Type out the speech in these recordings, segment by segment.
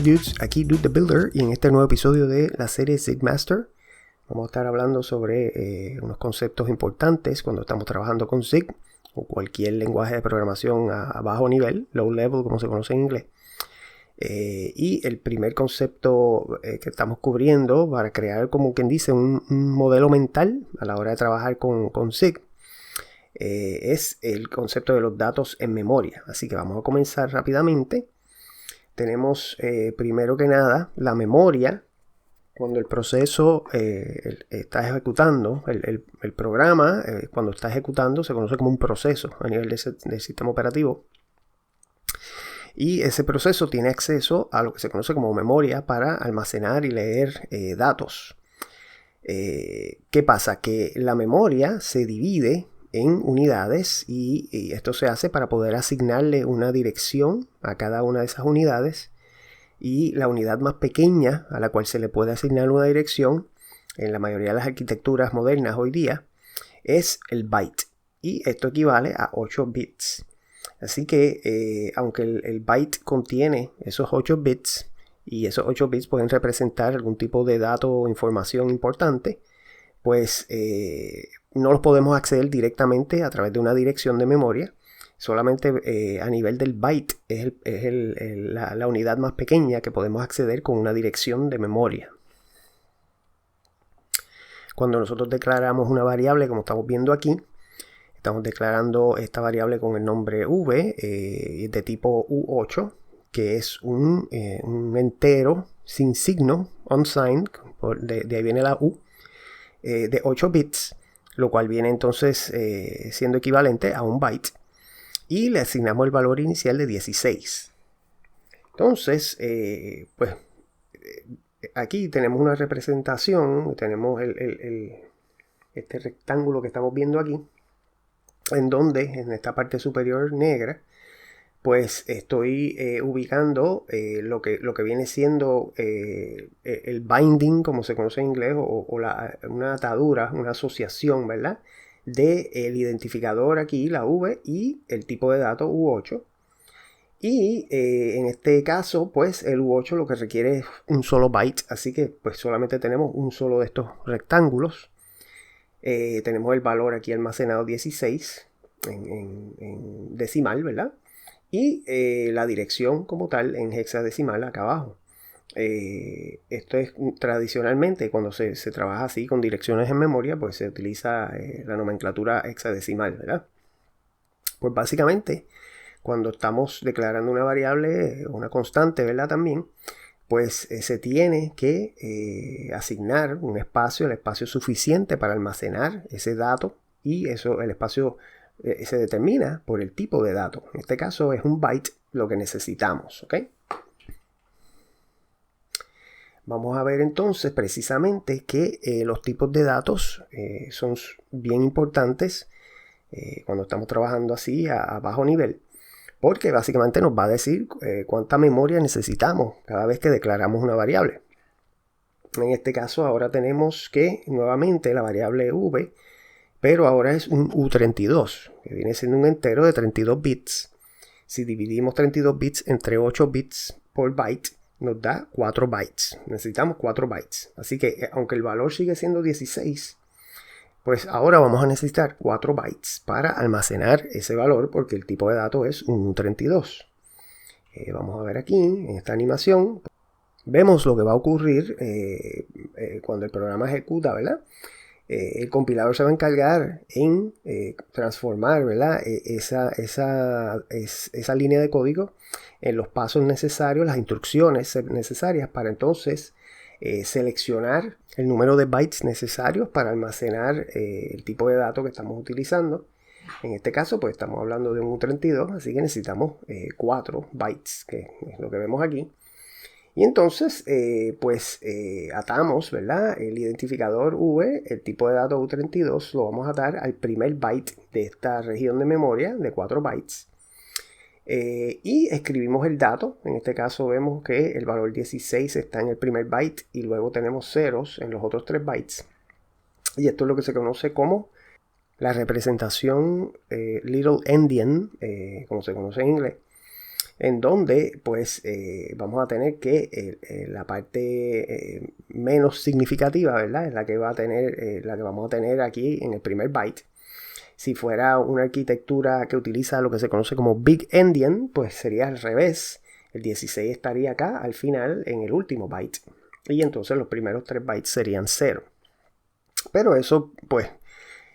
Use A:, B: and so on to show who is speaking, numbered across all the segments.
A: Hey dudes, aquí Dude the Builder y en este nuevo episodio de la serie Zig Master vamos a estar hablando sobre unos conceptos importantes cuando estamos trabajando con Zig o cualquier lenguaje de programación a bajo nivel, low level como se conoce en inglés. Y el primer concepto que estamos cubriendo para crear, como quien dice, un modelo mental a la hora de trabajar con Zig es el concepto de los datos en memoria. Así que vamos a comenzar rápidamente. Tenemos primero que nada la memoria. Cuando el proceso está ejecutando, el programa cuando está ejecutando se conoce como un proceso a nivel del sistema operativo. Y ese proceso tiene acceso a lo que se conoce como memoria para almacenar y leer datos. ¿Qué pasa? Que la memoria se divide en unidades y esto se hace para poder asignarle una dirección a cada una de esas unidades. Y la unidad más pequeña a la cual se le puede asignar una dirección en la mayoría de las arquitecturas modernas hoy día es el byte. Y esto equivale a 8 bits. Así que aunque el byte contiene esos 8 bits y esos 8 bits pueden representar algún tipo de dato o información importante, pues no los podemos acceder directamente a través de una dirección de memoria. Solamente a nivel del byte es la unidad más pequeña que podemos acceder con una dirección de memoria. Cuando nosotros declaramos una variable, como estamos viendo aquí, estamos declarando esta variable con el nombre v de tipo U8, que es un entero sin signo, unsigned, de ahí viene la U, de 8 bits, lo cual viene entonces siendo equivalente a un byte. Y le asignamos el valor inicial de 16. Entonces, aquí tenemos una representación, tenemos este rectángulo que estamos viendo aquí, en donde en esta parte superior negra, pues estoy ubicando lo que viene siendo el binding, como se conoce en inglés, o una atadura, una asociación, ¿verdad? Del identificador aquí, la V, y el tipo de dato U8. Y en este caso, pues el U8 lo que requiere es un solo byte, así que pues solamente tenemos un solo de estos rectángulos. Tenemos el valor aquí almacenado 16 en decimal, ¿verdad? Y la dirección como tal en hexadecimal acá abajo. Esto es tradicionalmente cuando se trabaja así con direcciones en memoria, pues se utiliza la nomenclatura hexadecimal, ¿verdad? Pues básicamente cuando estamos declarando una variable, una constante, ¿verdad? También, pues se tiene que asignar un espacio, el espacio suficiente para almacenar ese dato, y eso, el espacio se determina por el tipo de dato. En este caso es un byte lo que necesitamos, ¿ok? Vamos a ver entonces precisamente que los tipos de datos son bien importantes cuando estamos trabajando así a bajo nivel, porque básicamente nos va a decir cuánta memoria necesitamos cada vez que declaramos una variable. En este caso ahora tenemos que nuevamente la variable v, pero ahora es un u32, que viene siendo un entero de 32 bits. Si dividimos 32 bits entre 8 bits por byte, nos da 4 bytes. Necesitamos 4 bytes. Así que aunque el valor sigue siendo 16, pues ahora vamos a necesitar 4 bytes para almacenar ese valor, porque el tipo de dato es un U32. Vamos a ver aquí, en esta animación, vemos lo que va a ocurrir cuando el programa ejecuta, ¿verdad? El compilador se va a encargar en transformar, ¿verdad? Esa línea de código en los pasos necesarios, las instrucciones necesarias para entonces seleccionar el número de bytes necesarios para almacenar el tipo de datos que estamos utilizando. En este caso, pues estamos hablando de un U32, así que necesitamos 4 bytes, que es lo que vemos aquí. Y entonces, atamos, ¿verdad? El identificador V, el tipo de datos U32, lo vamos a atar al primer byte de esta región de memoria de 4 bytes. Y escribimos el dato. En este caso vemos que el valor 16 está en el primer byte y luego tenemos ceros en los otros 3 bytes. Y esto es lo que se conoce como la representación Little Endian, como se conoce en inglés. en donde pues vamos a tener que la parte menos significativa, ¿verdad? Es la que va a tener, la que vamos a tener aquí en el primer byte. Si fuera una arquitectura que utiliza lo que se conoce como Big Endian, pues sería al revés. El 16 estaría acá al final en el último byte. Y entonces los primeros 3 bytes serían 0. Pero eso, pues,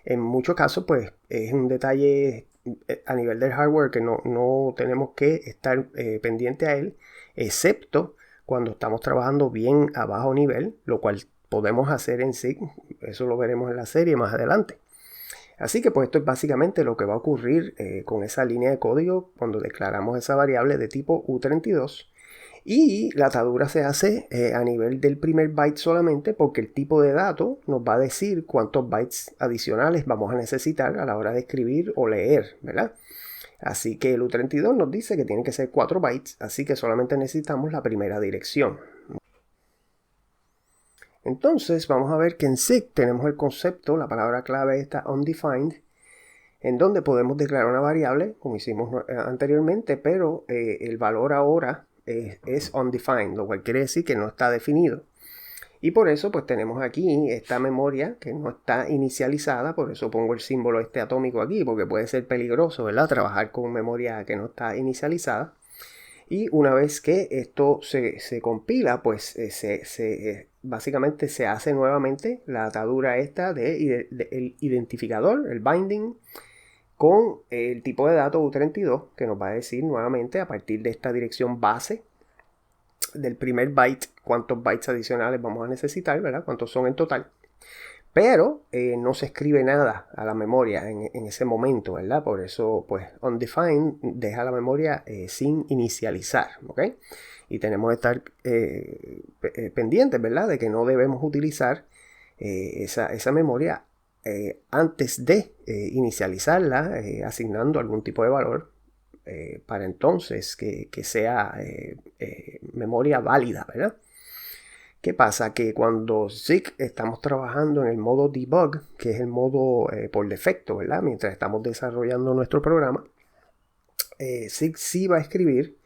A: en muchos casos, pues, es un detalle a nivel del hardware que no tenemos que estar pendiente a él, excepto cuando estamos trabajando bien a bajo nivel, lo cual podemos hacer en SIG. Eso lo veremos en la serie más adelante. Así que pues esto es básicamente lo que va a ocurrir con esa línea de código cuando declaramos esa variable de tipo U32. Y la atadura se hace a nivel del primer byte solamente porque el tipo de dato nos va a decir cuántos bytes adicionales vamos a necesitar a la hora de escribir o leer, ¿verdad? Así que el U32 nos dice que tienen que ser 4 bytes, así que solamente necesitamos la primera dirección. Entonces vamos a ver que en SIG tenemos el concepto, la palabra clave está undefined, en donde podemos declarar una variable, como hicimos anteriormente, pero el valor ahora es undefined, lo cual quiere decir que no está definido. Y por eso pues tenemos aquí esta memoria que no está inicializada, por eso pongo el símbolo este atómico aquí, porque puede ser peligroso, ¿verdad? Trabajar con memoria que no está inicializada. Y una vez que esto se compila, pues básicamente se hace nuevamente la atadura esta del identificador, el binding, con el tipo de dato U32, que nos va a decir nuevamente a partir de esta dirección base del primer byte cuántos bytes adicionales vamos a necesitar, ¿verdad? Cuántos son en total. Pero no se escribe nada a la memoria en ese momento, ¿verdad? Por eso, pues, undefined deja la memoria sin inicializar, ¿ok? Y tenemos que estar pendientes, ¿verdad? De que no debemos utilizar esa memoria antes de inicializarla, asignando algún tipo de valor para entonces que sea memoria válida, ¿verdad? ¿Qué pasa? Que cuando SIG estamos trabajando en el modo debug, que es el modo por defecto, ¿verdad? Mientras estamos desarrollando nuestro programa, SIG sí va a escribir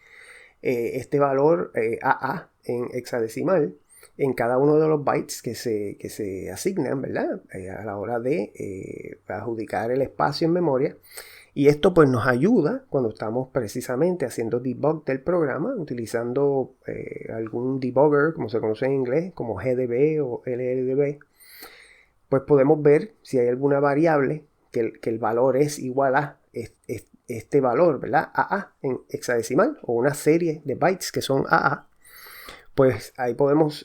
A: este valor AA en hexadecimal en cada uno de los bytes que se asignan, ¿verdad? A la hora de adjudicar el espacio en memoria. Y esto pues nos ayuda cuando estamos precisamente haciendo debug del programa, utilizando algún debugger, como se conoce en inglés, como GDB o LLDB. Pues podemos ver si hay alguna variable que el valor es igual a este valor, ¿verdad? AA en hexadecimal o una serie de bytes que son AA. Pues ahí podemos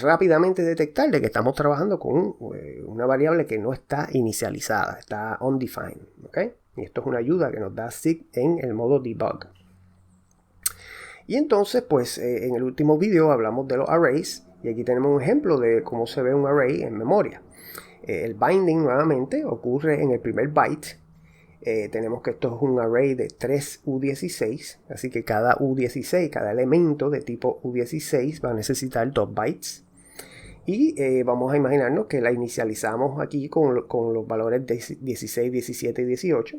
A: rápidamente detectar de que estamos trabajando con una variable que no está inicializada, está undefined, ¿ok? Y esto es una ayuda que nos da SIG en el modo debug. Y entonces, pues en el último video hablamos de los arrays y aquí tenemos un ejemplo de cómo se ve un array en memoria. El binding nuevamente ocurre en el primer byte. Tenemos que esto es un array de 3 U16, así que cada U16, cada elemento de tipo U16 va a necesitar 2 bytes. Y vamos a imaginarnos que la inicializamos aquí con los valores de 16, 17 y 18.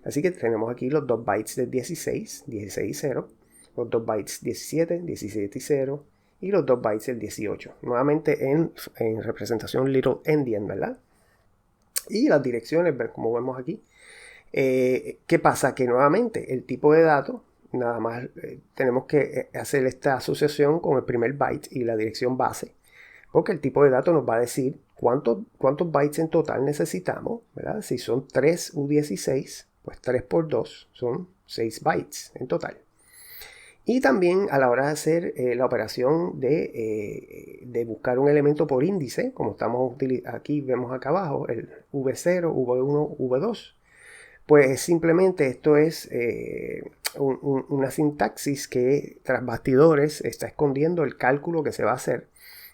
A: Así que tenemos aquí los 2 bytes de 16, 16 y 0, los 2 bytes 17, 17 y 0, y los 2 bytes del 18. Nuevamente en representación little endian, ¿verdad? Y las direcciones, como vemos aquí. ¿Qué pasa? Que nuevamente el tipo de datos, nada más tenemos que hacer esta asociación con el primer byte y la dirección base, porque el tipo de datos nos va a decir cuántos bytes en total necesitamos, ¿verdad? Si son 3 U16, pues 3 por 2 son 6 bytes en total. Y también a la hora de hacer la operación de buscar un elemento por índice, como estamos aquí, vemos acá abajo, el V0, V1, V2, pues simplemente esto es una sintaxis que tras bastidores está escondiendo el cálculo que se va a hacer.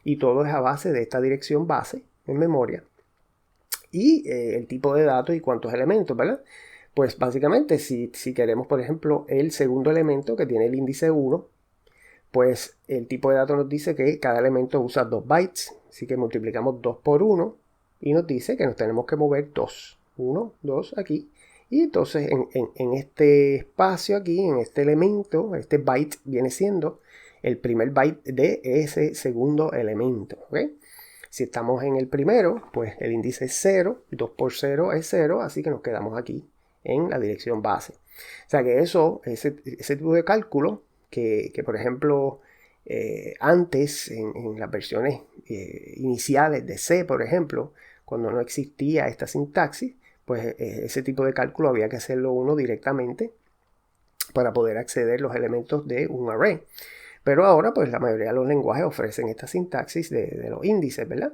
A: Y todo es a base de esta dirección base en memoria. Y el tipo de datos y cuántos elementos, ¿verdad? Pues básicamente si queremos, por ejemplo, el segundo elemento que tiene el índice 1, pues el tipo de datos nos dice que cada elemento usa 2 bytes. Así que multiplicamos 2 por 1 y nos dice que nos tenemos que mover 2. 1, 2 aquí. Y entonces en este espacio aquí, en este elemento, este byte viene siendo el primer byte de ese segundo elemento. ¿Okay? Si estamos en el primero, pues el índice es 0, 2 por 0 es 0, así que nos quedamos aquí en la dirección base. O sea que ese tipo de cálculo, que por ejemplo, antes en las versiones iniciales de C, por ejemplo, cuando no existía esta sintaxis, pues ese tipo de cálculo había que hacerlo uno directamente para poder acceder a los elementos de un array. Pero ahora, pues la mayoría de los lenguajes ofrecen esta sintaxis de los índices, ¿verdad?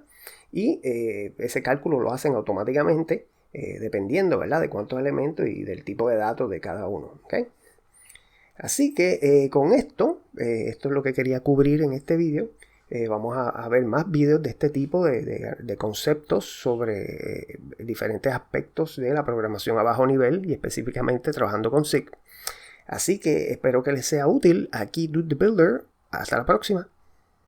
A: Y ese cálculo lo hacen automáticamente, dependiendo, ¿verdad?, de cuántos elementos y del tipo de datos de cada uno. ¿Okay? Así que con esto es lo que quería cubrir en este vídeo. Vamos a ver más vídeos de este tipo de conceptos sobre diferentes aspectos de la programación a bajo nivel y específicamente trabajando con SIG. Así que espero que les sea útil. Aquí Dude the Builder. Hasta la próxima.